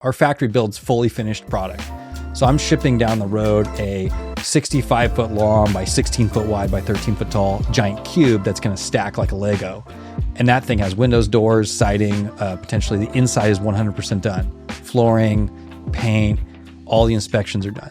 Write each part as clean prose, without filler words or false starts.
Our factory builds fully finished product. So I'm shipping down the road a 65 foot long by 16 foot wide by 13 foot tall giant cube that's going to stack like a Lego. And that thing has windows, doors, siding, potentially the inside is 100% done. Flooring, paint, all the inspections are done.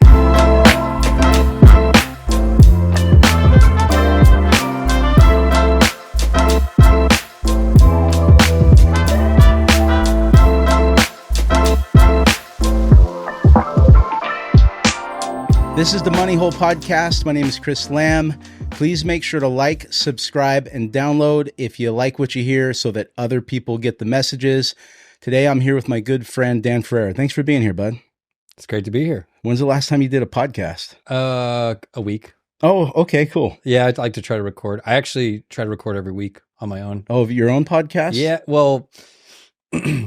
This is the Money Hole Podcast. My name is Chris Lamb. Please make sure to like, subscribe, and download if you like what you hear so that other people get the messages. Today, I'm here with my good friend, Dan Ferreira. Thanks for being here, bud. It's great to be here. When's the last time you did a podcast? A week. Oh, okay, cool. Yeah, I'd like to try to record. I actually try to record every week on my own. Oh, your own podcast? Yeah, well,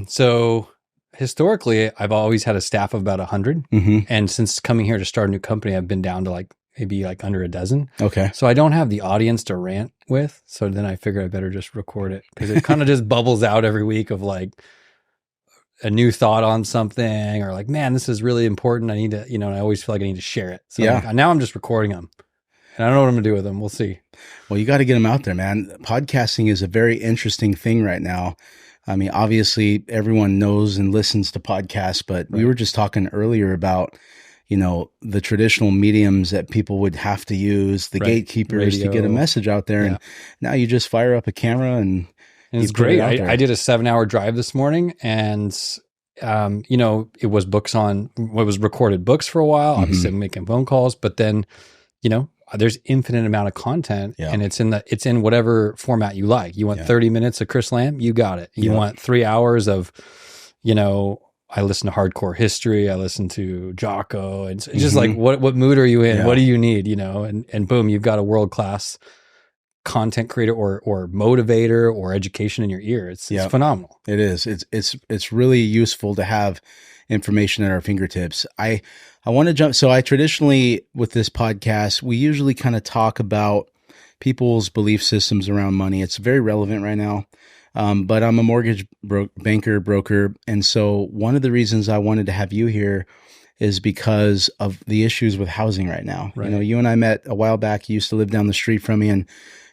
so historically, I've always had a staff of about 100. Mm-hmm. And since coming here to start a new company, I've been down to maybe under a dozen. Okay. So I don't have the audience to rant with. So then I figured I better just record it because it kind of just bubbles out every week of a new thought on something or man, this is really important. I need to, and I always feel like I need to share it. So yeah. Now I'm just recording them and I don't know what I'm going to do with them. We'll see. Well, you got to get them out there, man. Podcasting is a very interesting thing right now. I mean, obviously everyone knows and listens to podcasts, but we were just talking earlier about, the traditional mediums that people would have to use, the gatekeepers to get a message out there. Yeah. And now you just fire up a camera and it's great. I did a 7-hour drive this morning and, it was recorded books for a while. Mm-hmm. Obviously I'm making phone calls, but then, there's infinite amount of content and it's in whatever format you like. You want 30 minutes of Chris Lamb? You got it. You want 3 hours of, I listen to hardcore history. I listen to Jocko. And it's just what mood are you in? Yeah. What do you need? And boom, you've got a world-class content creator or motivator or education in your ear. It's phenomenal. It is. It's really useful to have information at our fingertips. I want to jump. So I traditionally, with this podcast, we usually kind of talk about people's belief systems around money. It's very relevant right now. But I'm a mortgage broker. And so one of the reasons I wanted to have you here is because of the issues with housing right now. Right. You and I met a while back. You used to live down the street from me, and,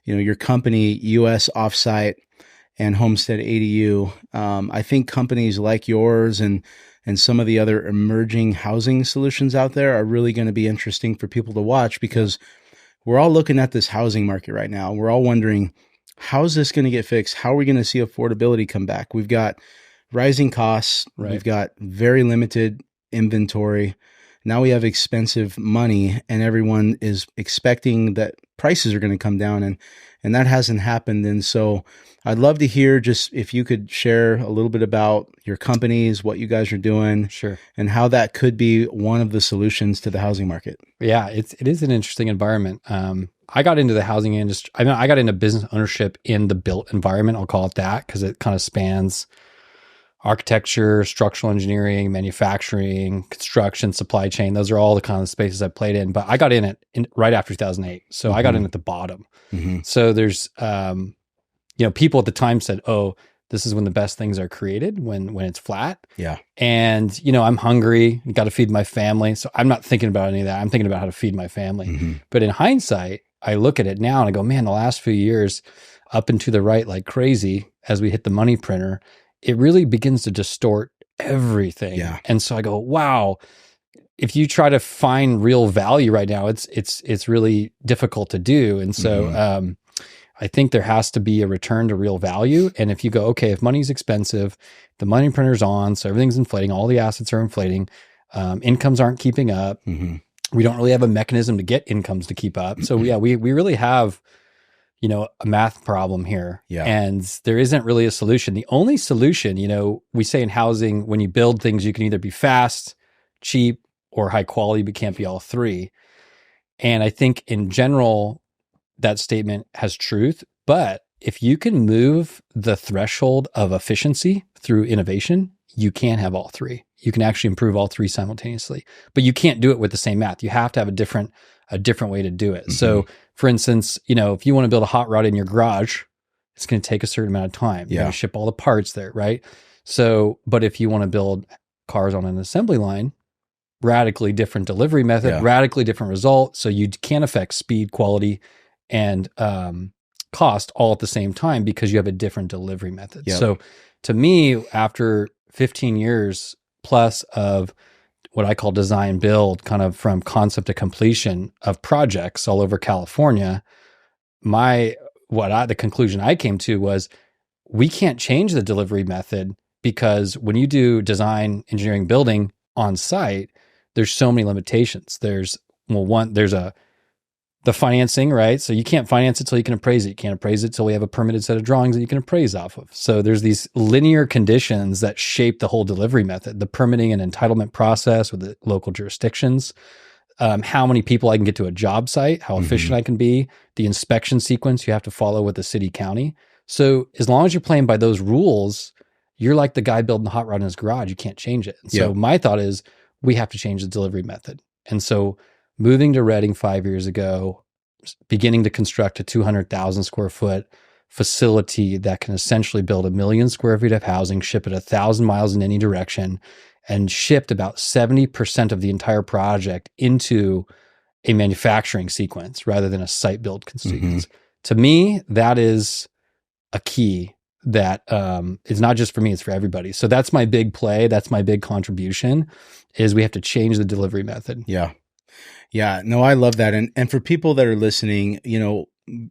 your company, US Offsite and Homestead ADU. I think companies like yours and some of the other emerging housing solutions out there are really going to be interesting for people to watch because we're all looking at this housing market right now. We're all wondering, how's this going to get fixed? How are we going to see affordability come back? We've got rising costs. Right. We've got very limited inventory. Now we have expensive money and everyone is expecting that prices are going to come down and that hasn't happened. And so I'd love to hear just if you could share a little bit about your companies, what you guys are doing, sure, and how that could be one of the solutions to the housing market. Yeah, it is an interesting environment. I got into the housing industry. I got into business ownership in the built environment. I'll call it that because it kind of spans architecture, structural engineering, manufacturing, construction, supply chain. Those are all the kind of spaces I played in. But I got in it right after 2008. So I got in at the bottom. Mm-hmm. So there's, people at the time said, oh, this is when the best things are created, when it's flat. Yeah. And, I'm hungry, got to feed my family. So I'm not thinking about any of that. I'm thinking about how to feed my family. Mm-hmm. But in hindsight, I look at it now and I go, man, the last few years up and to the right like crazy as we hit the money printer, it really begins to distort everything. Yeah. And so I go, wow, if you try to find real value right now, it's really difficult to do. And so I think there has to be a return to real value. And if you go, okay, if money's expensive, the money printer's on, so everything's inflating, all the assets are inflating, incomes aren't keeping up. Mm-hmm. We don't really have a mechanism to get incomes to keep up. So we really have, a math problem here. Yeah. And there isn't really a solution. The only solution, we say in housing, when you build things, you can either be fast, cheap, or high quality, but can't be all three. And I think in general, that statement has truth. But if you can move the threshold of efficiency through innovation, you can have all three. You can actually improve all three simultaneously, but you can't do it with the same math. You have to have a different way to do it. Mm-hmm. So for instance, if you want to build a hot rod in your garage, it's going to take a certain amount of time. You got to ship all the parts there, right? So, but if you want to build cars on an assembly line, radically different delivery method, Yeah. radically different result. So you can't affect speed, quality, and cost all at the same time because you have a different delivery method. Yep. So to me, after 15 years plus of what I call design build, kind of from concept to completion of projects all over California, the conclusion I came to was we can't change the delivery method because when you do design, engineering, building on site, there's so many limitations. There's the financing, right? So you can't finance it till you can appraise it. You can't appraise it till we have a permitted set of drawings that you can appraise off of. So there's these linear conditions that shape the whole delivery method, the permitting and entitlement process with the local jurisdictions, how many people I can get to a job site, how efficient I can be, the inspection sequence you have to follow with the city, county. So as long as you're playing by those rules, you're like the guy building the hot rod in his garage. You can't change it. And so my thought is we have to change the delivery method. And so moving to Reading 5 years ago, beginning to construct a 200,000 square foot facility that can essentially build 1 million square feet of housing, ship it 1,000 miles in any direction, and shipped about 70% of the entire project into a manufacturing sequence rather than a site build sequence. To me, that is a key that is not just for me, it's for everybody. So that's my big play. That's my big contribution is we have to change the delivery method. Yeah. Yeah, no, I love that. And for people that are listening,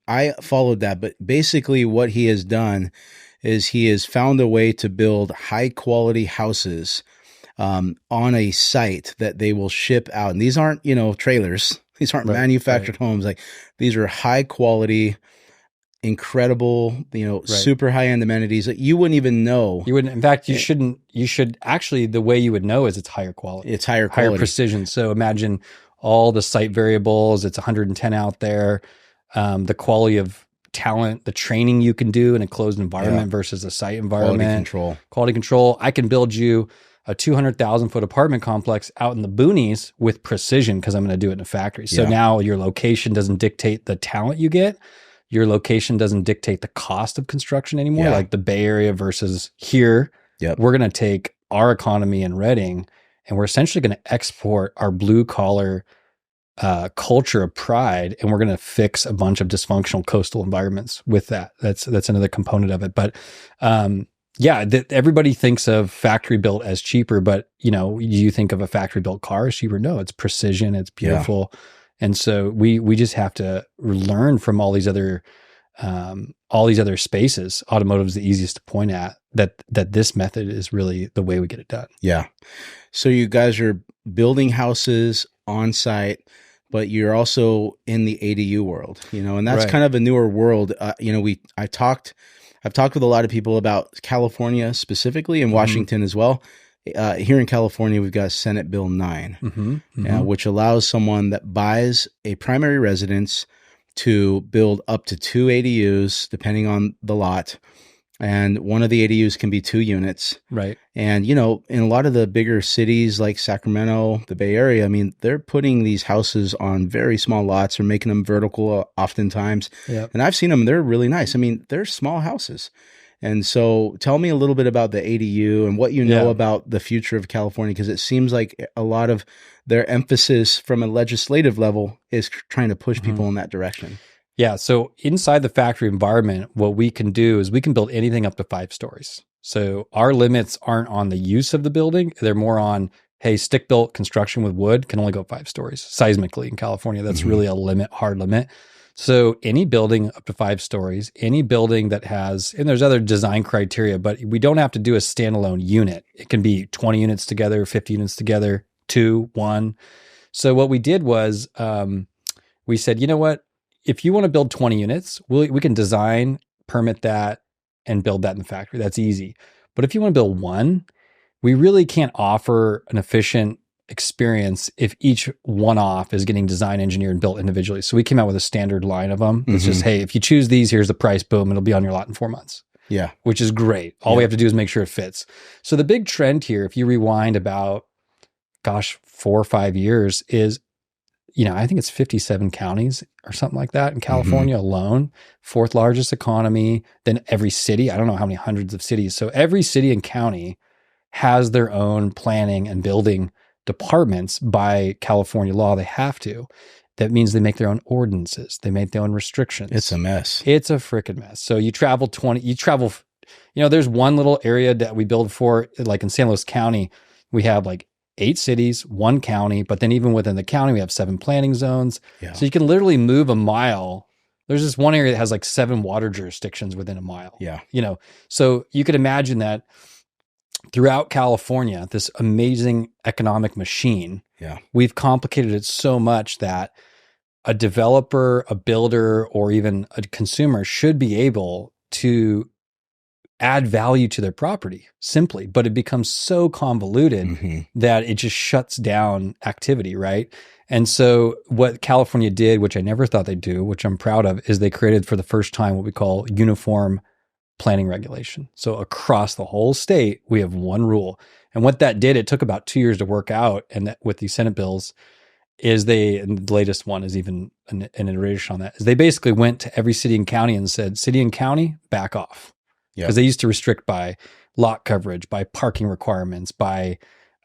I followed that, but basically what he has done is he has found a way to build high quality houses on a site that they will ship out. And these aren't, trailers. These aren't manufactured homes. Like these are high quality, incredible, super high end amenities that you wouldn't even know. You wouldn't, in fact, you should actually, the way you would know is it's higher quality. It's higher quality. Higher precision. So imagine all the site variables, it's 110 out there, the quality of talent, the training you can do in a closed environment versus a site environment. Quality control. I can build you a 200,000 foot apartment complex out in the boonies with precision because I'm going to do it in a factory. So now your location doesn't dictate the talent you get. Your location doesn't dictate the cost of construction anymore, like the Bay Area versus here. We're going to take our economy in Reading and we're essentially going to export our blue collar culture of pride, and we're going to fix a bunch of dysfunctional coastal environments with that. That's another component of it. But everybody thinks of factory built as cheaper, but you think of a factory built car as cheaper? No, it's precision, it's beautiful. And so we just have to learn from all these other spaces. Automotive is the easiest to point at that this method is really the way we get it done. Yeah. So you guys are building houses on site, but you're also in the ADU world, and that's kind of a newer world. I've talked with a lot of people about California specifically and Washington as well. Here in California, we've got Senate Bill 9, which allows someone that buys a primary residence to build up to 2 ADUs, depending on the lot. And one of the ADUs can be 2 units. Right. And, in a lot of the bigger cities like Sacramento, the Bay Area, I mean, they're putting these houses on very small lots or making them vertical oftentimes. Yep. And I've seen them. They're really nice. I mean, they're small houses. And so tell me a little bit about the ADU and what you know about the future of California, because it seems like a lot of their emphasis from a legislative level is trying to push people in that direction. Yeah. So inside the factory environment, what we can do is we can build anything up to 5 stories. So our limits aren't on the use of the building. They're more on, hey, stick-built construction with wood can only go 5 stories. Seismically in California, that's really a limit, hard limit. So any building up to 5 stories, any building that has, and there's other design criteria, but we don't have to do a standalone unit. It can be 20 units together, 50 units together, 2, 1. So what we did was we said, you know what? If you want to build 20 units, we can design, permit that, and build that in the factory. That's easy. But if you want to build 1, we really can't offer an efficient experience if each one-off is getting designed, engineered, and built individually. So we came out with a standard line of them. It's just, hey, if you choose these, here's the price, boom, it'll be on your lot in 4 months. Yeah. Which is great. All we have to do is make sure it fits. So the big trend here, if you rewind about, 4 or 5 years, is I think it's 57 counties or something like that in California alone, 4th largest economy, then every city. I don't know how many hundreds of cities. So every city and county has their own planning and building departments by California law. They have to. That means they make their own ordinances. They make their own restrictions. It's a mess. It's a freaking mess. So there's one little area that we build for, like in San Luis County, we have like 8 cities, 1 county, but then even within the county, we have 7 planning zones. Yeah. So you can literally move a mile. There's this one area that has like 7 water jurisdictions within a mile. Yeah. So you could imagine that throughout California, this amazing economic machine, we've complicated it so much that a developer, a builder, or even a consumer should be able to add value to their property simply, but it becomes so convoluted that it just shuts down activity, right? And so what California did, which I never thought they'd do, which I'm proud of, is they created for the first time what we call uniform planning regulation. So across the whole state, we have one rule. And what that did, it took about 2 years to work out. And that with these Senate bills, and the latest one is even an iteration on that, is they basically went to every city and county and said, city and county, back off. Because they used to restrict by lot coverage, by parking requirements,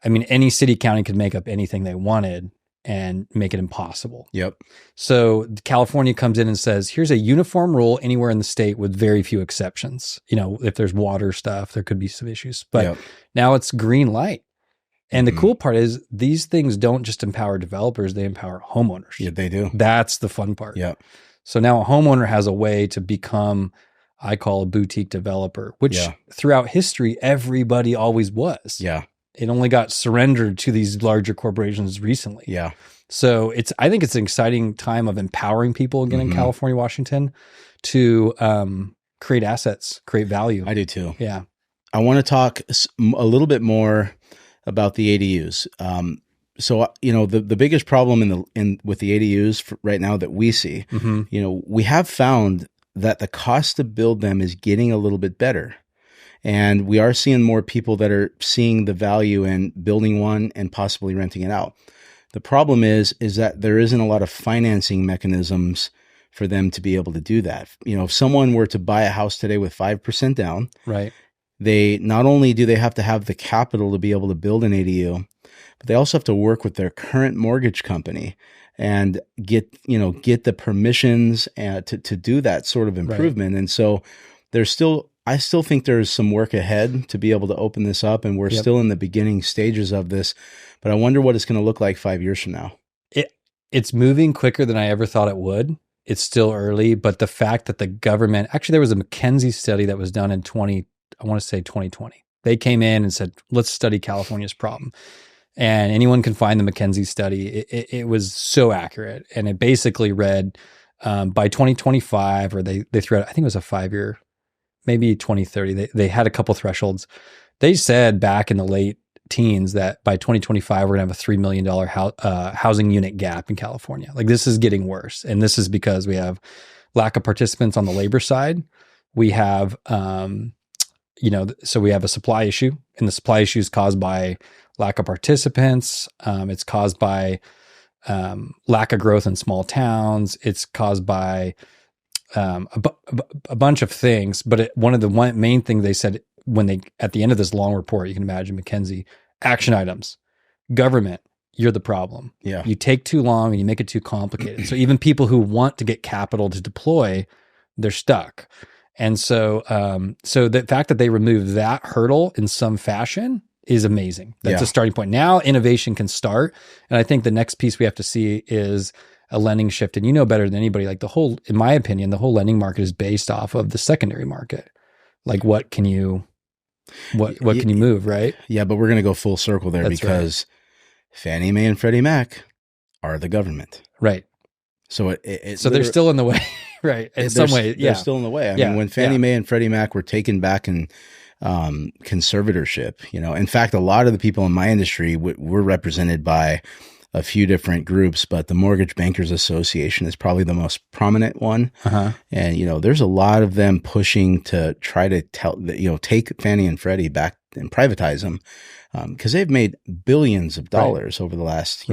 any city county could make up anything they wanted and make it impossible. Yep. So California comes in and says, here's a uniform rule anywhere in the state with very few exceptions. If there's water stuff, there could be some issues, but now it's green light. And the cool part is these things don't just empower developers, they empower homeowners. Yeah, they do. That's the fun part. Yeah. So now a homeowner has a way to become, I call a boutique developer, which throughout history, everybody always was. Yeah. It only got surrendered to these larger corporations recently. Yeah. So I think it's an exciting time of empowering people again in California, Washington to create assets, create value. I do too. Yeah. I want to talk a little bit more about the ADUs. So the biggest problem with the ADUs right now that we see, we have found that the cost to build them is getting a little bit better. And we are seeing more people that are seeing the value in building one and possibly renting it out. The problem is that there isn't a lot of financing mechanisms for them to be able to do that. If someone were to buy a house today with 5% down, right, they not only do they have to have the capital to be able to build an ADU, but they also have to work with their current mortgage company and get the permissions to do that sort of improvement. Right. And so I still think there's some work ahead to be able to open this up, and we're still in the beginning stages of this, but I wonder what it's going to look like 5 years from now. It's moving quicker than I ever thought it would. It's still early, but the fact that the government, actually there was a McKinsey study that was done in 2020. They came in and said, let's study California's problem. And anyone can find the McKinsey study. It was so accurate. And it basically read by 2025, or they threw out, I think it was a 5-year, maybe 2030. They had a couple thresholds. They said back in the late teens that by 2025, we're going to have a $3 million housing unit gap in California. Like, this is getting worse. And this is because we have lack of participants on the labor side. We have, so we have a supply issue, and the supply issue is caused by lack of participants. It's caused by lack of growth in small towns. It's caused by a bunch of things. But one of the main things they said at the end of this long report, you can imagine McKinsey, action items, government, you're the problem. Yeah. You take too long and you make it too complicated. So even people who want to get capital to deploy, they're stuck. And so the fact that they removed that hurdle in some fashion is amazing. That's a starting point. Now innovation can start. And I think the next piece we have to see is a lending shift. And you know better than anybody, like in my opinion, the whole lending market is based off of the secondary market. Like, what can you move, right? Yeah, but we're going to go full circle there. That's because Fannie Mae and Freddie Mac are the government. Right. So so they're still in the way, right? In some way, they're still in the way. I mean, when Fannie Mae and Freddie Mac were taken back in conservatorship, in fact, a lot of the people in my industry were represented by a few different groups, but the Mortgage Bankers Association is probably the most prominent one. Uh-huh. And, there's a lot of them pushing to try to take Fannie and Freddie back and privatize them because they've made billions of dollars over the last,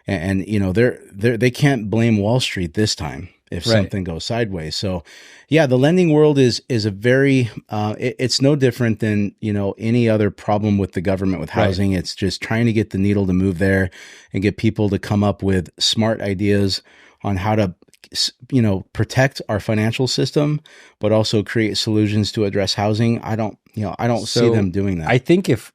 they can't blame Wall Street this time. if Right. something goes sideways. So yeah, the lending world is a very, it's no different than, any other problem with the government with housing. It's just trying to get the needle to move there and get people to come up with smart ideas on how to, protect our financial system, but also create solutions to address housing. I don't see them doing that. I think if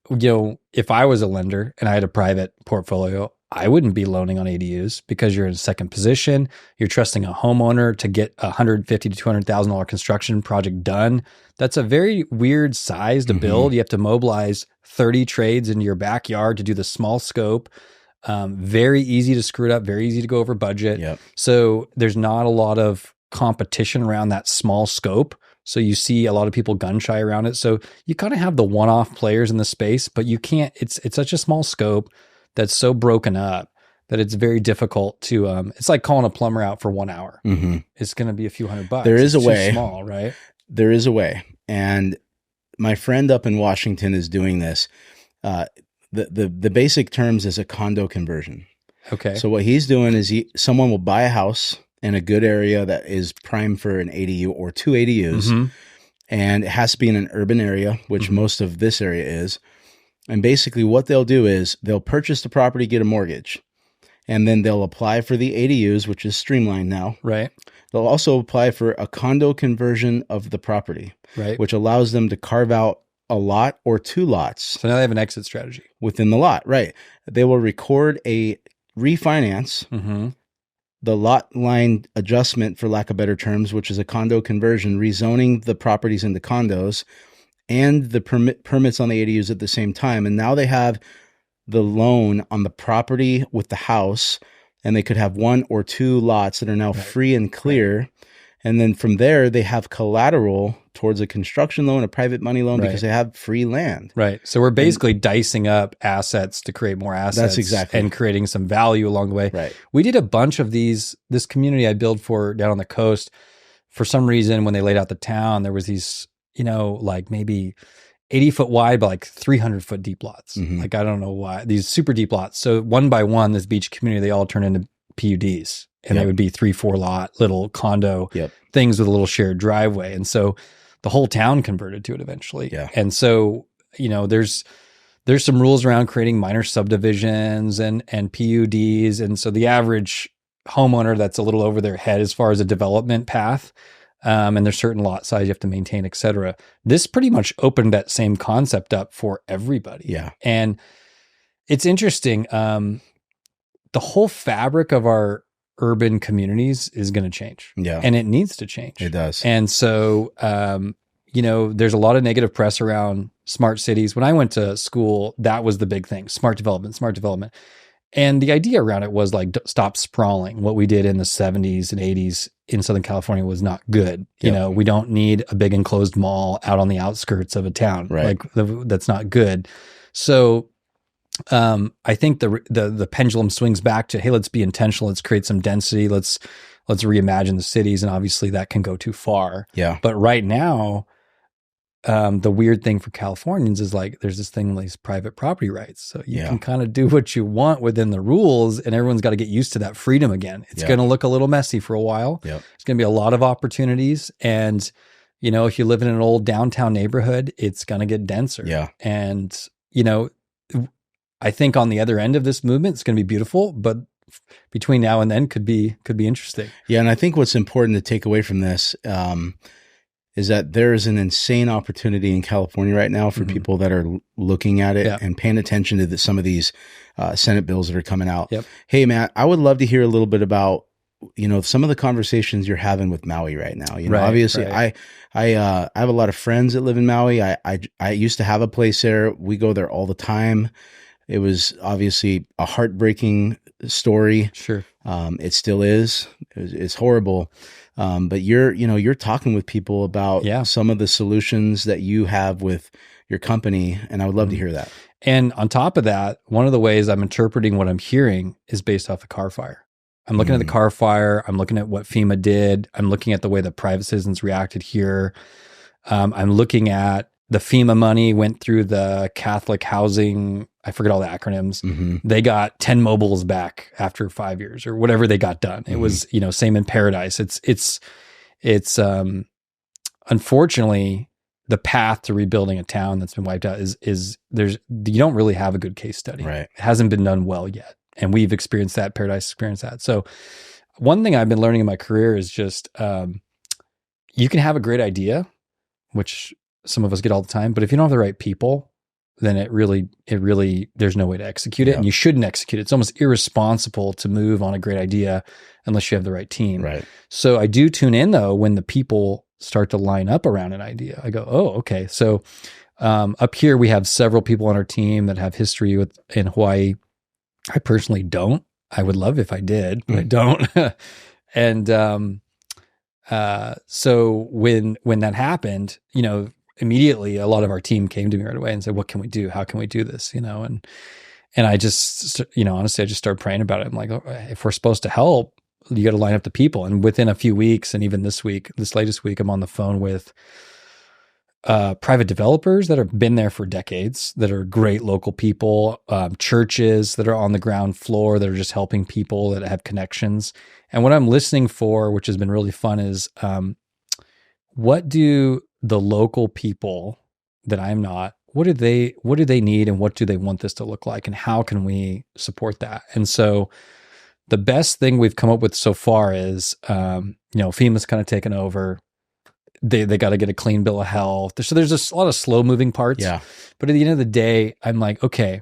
I was a lender and I had a private portfolio, I wouldn't be loaning on ADUs because you're in a second position. You're trusting a homeowner to get a $150,000 to $200,000 construction project done. That's a very weird size to build. You have to mobilize 30 trades into your backyard to do the small scope. Very easy to screw it up, very easy to go over budget. Yep. So there's not a lot of competition around that small scope. So you see a lot of people gun shy around it. So you kind of have the one-off players in the space, but you can't, it's such a small scope that's so broken up that it's very difficult to, it's like calling a plumber out for 1 hour. It's going to be a few $100. There is it's a way. Too small, right? There is a way. And my friend up in Washington is doing this. The basic terms is a condo conversion. Okay. So what he's doing is someone will buy a house in a good area that is prime for an ADU or 2 ADUs. And it has to be in an urban area, which most of this area is. And basically what they'll do is they'll purchase the property, get a mortgage, and then they'll apply for the ADUs, which is streamlined now. Right. They'll also apply for a condo conversion of the property, Right. which allows them to carve out a lot or 2 lots. So now they have an exit strategy within the lot. Right. They will record a refinance, the lot line adjustment, for lack of better terms, which is a condo conversion, rezoning the properties into condos, and the permits on the ADUs at the same time. And now they have the loan on the property with the house, and they could have 1 or 2 lots that are now free and clear. And then from there, they have collateral towards a construction loan, a private money loan, because they have free land. Right. So we're basically dicing up assets to create more assets. That's exactly. And creating some value along the way. Right. We did a bunch of this community I built for down on the coast. For some reason, when they laid out the town, there was these, like maybe 80-foot wide, but like 300-foot deep lots. Like, I don't know why. These super deep lots. So one by one, this beach community, they all turn into PUDs. And they would be 3-4 lot little condo things with a little shared driveway. And so the whole town converted to it eventually. Yeah. And so, there's some rules around creating minor subdivisions and PUDs. And so the average homeowner, that's a little over their head as far as a development path. And there's certain lot size you have to maintain, et cetera. This pretty much opened that same concept up for everybody. Yeah. And it's interesting. The whole fabric of our urban communities is going to change. Yeah. And it needs to change. It does. And so, there's a lot of negative press around smart cities. When I went to school, that was the big thing. Smart development. And the idea around it was like, stop sprawling. What we did in the 70s and 80s in Southern California was not good. We don't need a big enclosed mall out on the outskirts of a town. Right. That's not good. So I think the pendulum swings back to, hey, let's be intentional. Let's create some density. Let's reimagine the cities. And obviously that can go too far. Yeah. But right now, the weird thing for Californians is like, there's this thing like private property rights. So you can kind of do what you want within the rules, and everyone's got to get used to that freedom again. It's going to look a little messy for a while. There's going to be a lot of opportunities. And, if you live in an old downtown neighborhood, it's going to get denser. Yeah. And, I think on the other end of this movement, it's going to be beautiful, but between now and then could be interesting. Yeah. And I think what's important to take away from this, is that there is an insane opportunity in California right now for people that are looking at it and paying attention to some of these Senate bills that are coming out. Hey, Matt, I would love to hear a little bit about, some of the conversations you're having with Maui right now. Obviously I have a lot of friends that live in Maui. I used to have a place there. We go there all the time. It was obviously a heartbreaking story. Sure. It still is. It's horrible. But you're talking with people about some of the solutions that you have with your company, and I would love to hear that. And on top of that, one of the ways I'm interpreting what I'm hearing is based off the Carr Fire. I'm looking at the Carr Fire. I'm looking at what FEMA did. I'm looking at the way that private citizens reacted here. I'm looking at the FEMA money went through the Catholic housing. I forget all the acronyms. They got 10 mobiles back after 5 years or whatever they got done. It was, same in Paradise. It's unfortunately the path to rebuilding a town that's been wiped out is you don't really have a good case study. Right. It hasn't been done well yet. And we've experienced that. Paradise experienced that. So one thing I've been learning in my career is just, you can have a great idea, which some of us get all the time, but if you don't have the right people, then it really, there's no way to execute it, and you shouldn't execute it. It's almost irresponsible to move on a great idea unless you have the right team. Right. So I do tune in though, when the people start to line up around an idea. I go, oh, okay. So, up here we have several people on our team that have history in Hawaii. I personally don't. I would love if I did, but I don't. And, so when that happened, immediately a lot of our team came to me right away and said, what can we do? How can we do this? And I just, honestly, I just started praying about it. I'm like, oh, if we're supposed to help, you got to line up the people. And within a few weeks, and even this latest week, I'm on the phone with private developers that have been there for decades, that are great local people, churches that are on the ground floor that are just helping people that have connections. And what I'm listening for, which has been really fun, is what do the local people that I'm not, what do they need, and what do they want this to look like, and how can we support that? And so the best thing we've come up with so far is, FEMA's kind of taken over. They got to get a clean bill of health. So there's just a lot of slow moving parts. Yeah. But at the end of the day, I'm like, okay,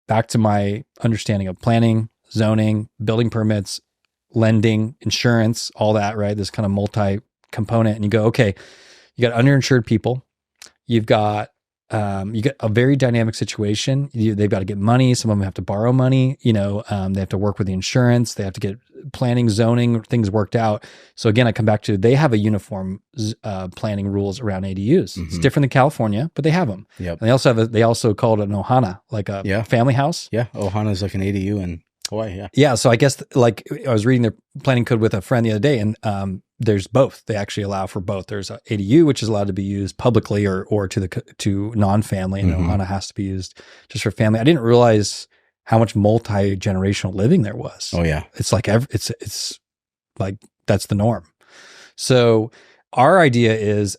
back to my understanding of planning, zoning, building permits, lending, insurance, all that, right? This kind of multi-component. And you go, okay, you got underinsured people. You've got a very dynamic situation. They've got to get money. Some of them have to borrow money. They have to work with the insurance. They have to get planning, zoning, things worked out. So again, I come back to, they have a uniform planning rules around ADUs. It's different than California, but they have them. Yep. And they also call it an ohana, like a family house. Yeah. Ohana is like an ADU in Hawaii. Yeah. Yeah. So I guess like I was reading their planning code with a friend the other day, and there's both. They actually allow for both. There's a ADU, which is allowed to be used publicly or to non-family, and ohana has to be used just for family. I didn't realize how much multi-generational living there was. Oh yeah. It's like it's like that's the norm. So our idea is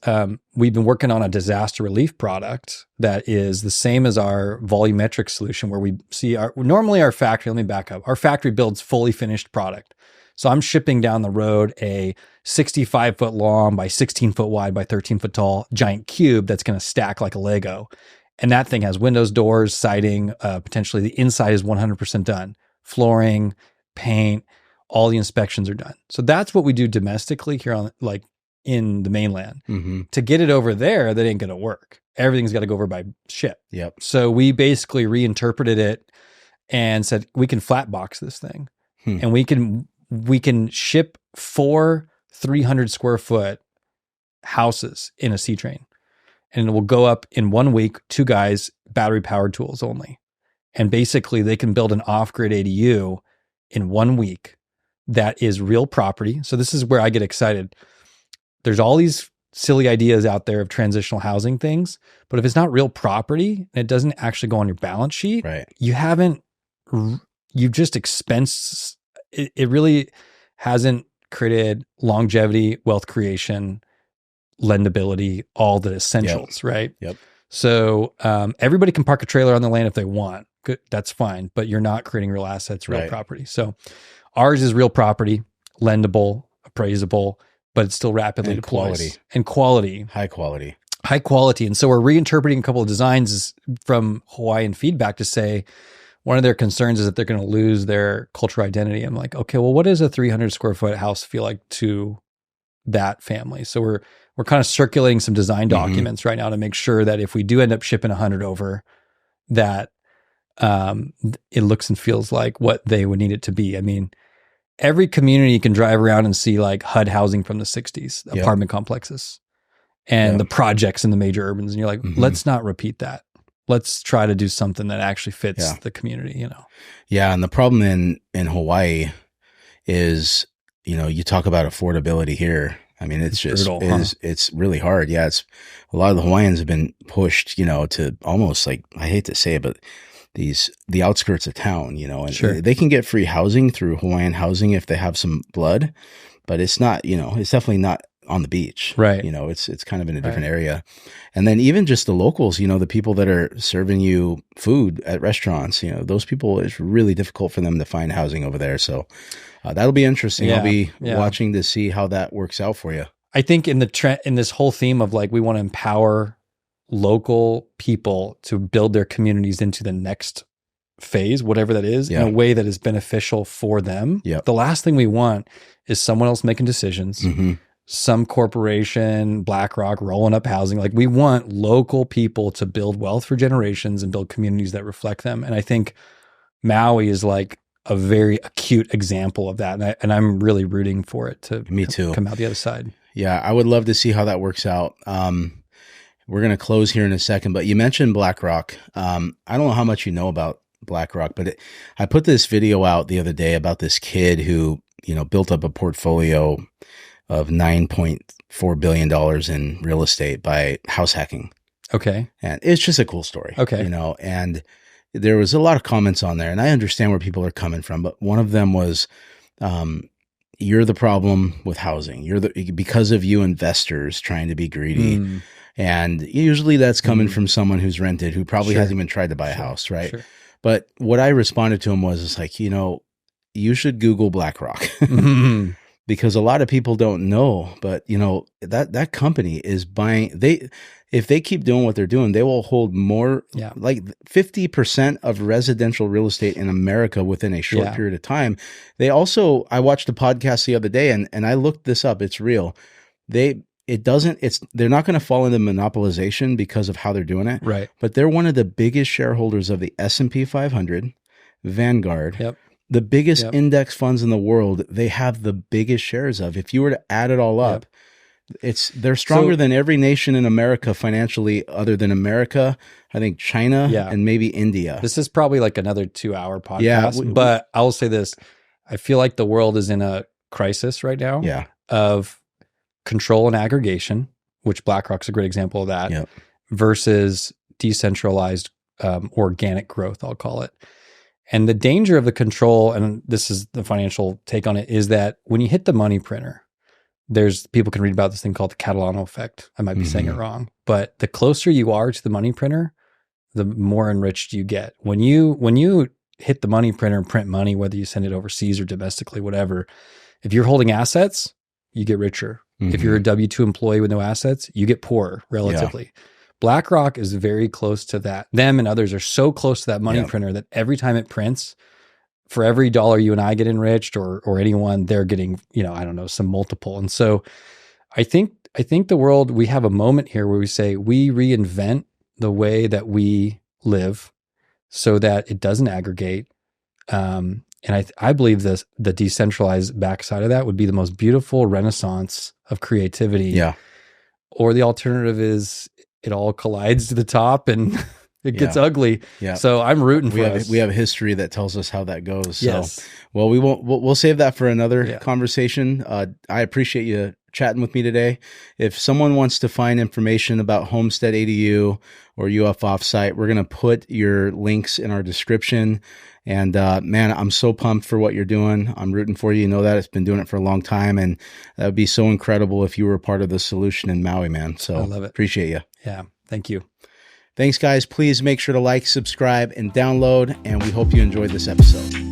we've been working on a disaster relief product that is the same as our volumetric solution, where we see normally our factory, let me back up. Our factory builds fully finished product. So I'm shipping down the road a 65-foot long by 16-foot wide by 13-foot tall giant cube that's going to stack like a Lego. And that thing has windows, doors, siding, potentially the inside is 100% done. Flooring, paint, all the inspections are done. So that's what we do domestically here on in the mainland. To get it over there, that ain't going to work. Everything's got to go over by ship. Yep. So we basically reinterpreted it and said, we can flat box this thing and we can ship 4 300 square foot houses in a C train, and it will go up in 1 week, 2 guys, battery powered tools only. And basically they can build an off-grid ADU in 1 week that is real property. So this is where I get excited. There's all these silly ideas out there of transitional housing things, but if it's not real property and it doesn't actually go on your balance sheet, right, you've just expensed. It really hasn't created longevity, wealth creation, lendability, all the essentials, right? Yep. So everybody can park a trailer on the land if they want. Good, that's fine, but you're not creating real assets, real property. So ours is real property, lendable, appraisable, but it's still rapidly deploys. Quality. High quality. And so we're reinterpreting a couple of designs from Hawaiian feedback to say, one of their concerns is that they're going to lose their cultural identity. I'm like, okay, well, what does a 300 square foot house feel like to that family? So we're kind of circulating some design documents right now to make sure that if we do end up shipping 100 over, that it looks and feels like what they would need it to be. I mean, every community you can drive around and see like HUD housing from the 60s, apartment complexes, and the projects in the major urbans. And you're like, let's not repeat that. Let's try to do something that actually fits the community, Yeah. And the problem in Hawaii is, you talk about affordability here. I mean, it's just, brutal, it's really hard. Yeah. It's a lot of the Hawaiians have been pushed, to almost like, I hate to say it, but the outskirts of town, and Sure. they can get free housing through Hawaiian housing if they have some blood, but it's not, it's definitely not on the beach. Right. It's kind of in a different area. And then even just the locals, the people that are serving you food at restaurants, those people, it's really difficult for them to find housing over there. So that'll be interesting. Yeah. I'll be watching to see how that works out for you. I think in this whole theme of like, we want to empower local people to build their communities into the next phase, whatever that is, in a way that is beneficial for them. Yep. The last thing we want is someone else making decisions. Mm-hmm. Some corporation, BlackRock, rolling up housing. Like, we want local people to build wealth for generations and build communities that reflect them. And I think Maui is like a very acute example of that. And I'm really rooting for it to Me too. come out the other side. Yeah, I would love to see how that works out. We're going to close here in a second, but you mentioned BlackRock. I don't know how much you know about BlackRock, but I put this video out the other day about this kid who, built up a portfolio of $9.4 billion in real estate by house hacking. Okay. And it's just a cool story. Okay. And there was a lot of comments on there, and I understand where people are coming from, but one of them was, you're the problem with housing. Because of you investors trying to be greedy. And usually that's coming from someone who's rented, who probably hasn't even tried to buy a house. Right. Sure. But what I responded to him was, it's like, you should Google BlackRock. Because a lot of people don't know, but that company is buying, if they keep doing what they're doing, they will hold more, like 50% of residential real estate in America within a short period of time. They also, I watched a podcast the other day and I looked this up. It's real. They're not going to fall into monopolization because of how they're doing it. Right. But they're one of the biggest shareholders of the S&P 500, Vanguard. Yep. The biggest index funds in the world, they have the biggest shares of. If you were to add it all up, they're stronger than every nation in America financially, other than America, I think China, and maybe India. This is probably like another 2-hour podcast, but I will say this. I feel like the world is in a crisis right now of control and aggregation, which BlackRock's a great example of that, versus decentralized organic growth, I'll call it. And the danger of the control, and this is the financial take on it, is that when you hit the money printer, people can read about this thing called the Catalano effect. I might be saying it wrong, but the closer you are to the money printer, the more enriched you get. When you hit the money printer and print money, whether you send it overseas or domestically, whatever, if you're holding assets, you get richer. If you're a W-2 employee with no assets, you get poorer relatively. BlackRock is very close to that. Them and others are so close to that money printer that every time it prints, for every dollar you and I get enriched or anyone, they're getting, I don't know, some multiple. And so I think the world, we have a moment here where we say we reinvent the way that we live so that it doesn't aggregate. And I believe the decentralized backside of that would be the most beautiful renaissance of creativity. Yeah. Or the alternative is it all collides to the top and it gets ugly. Yeah. So I'm rooting for us. We have history that tells us how that goes. So, well, we'll save that for another conversation. I appreciate you chatting with me today. If someone wants to find information about Homestead ADU or UF Offsite, we're going to put your links in our description. And man, I'm so pumped for what you're doing. I'm rooting for you. You know that. It's been doing it for a long time. And that would be so incredible if you were a part of the solution in Maui, man. So I love it. Appreciate you. Yeah. Thank you. Thanks, guys. Please make sure to like, subscribe, and download. And we hope you enjoyed this episode.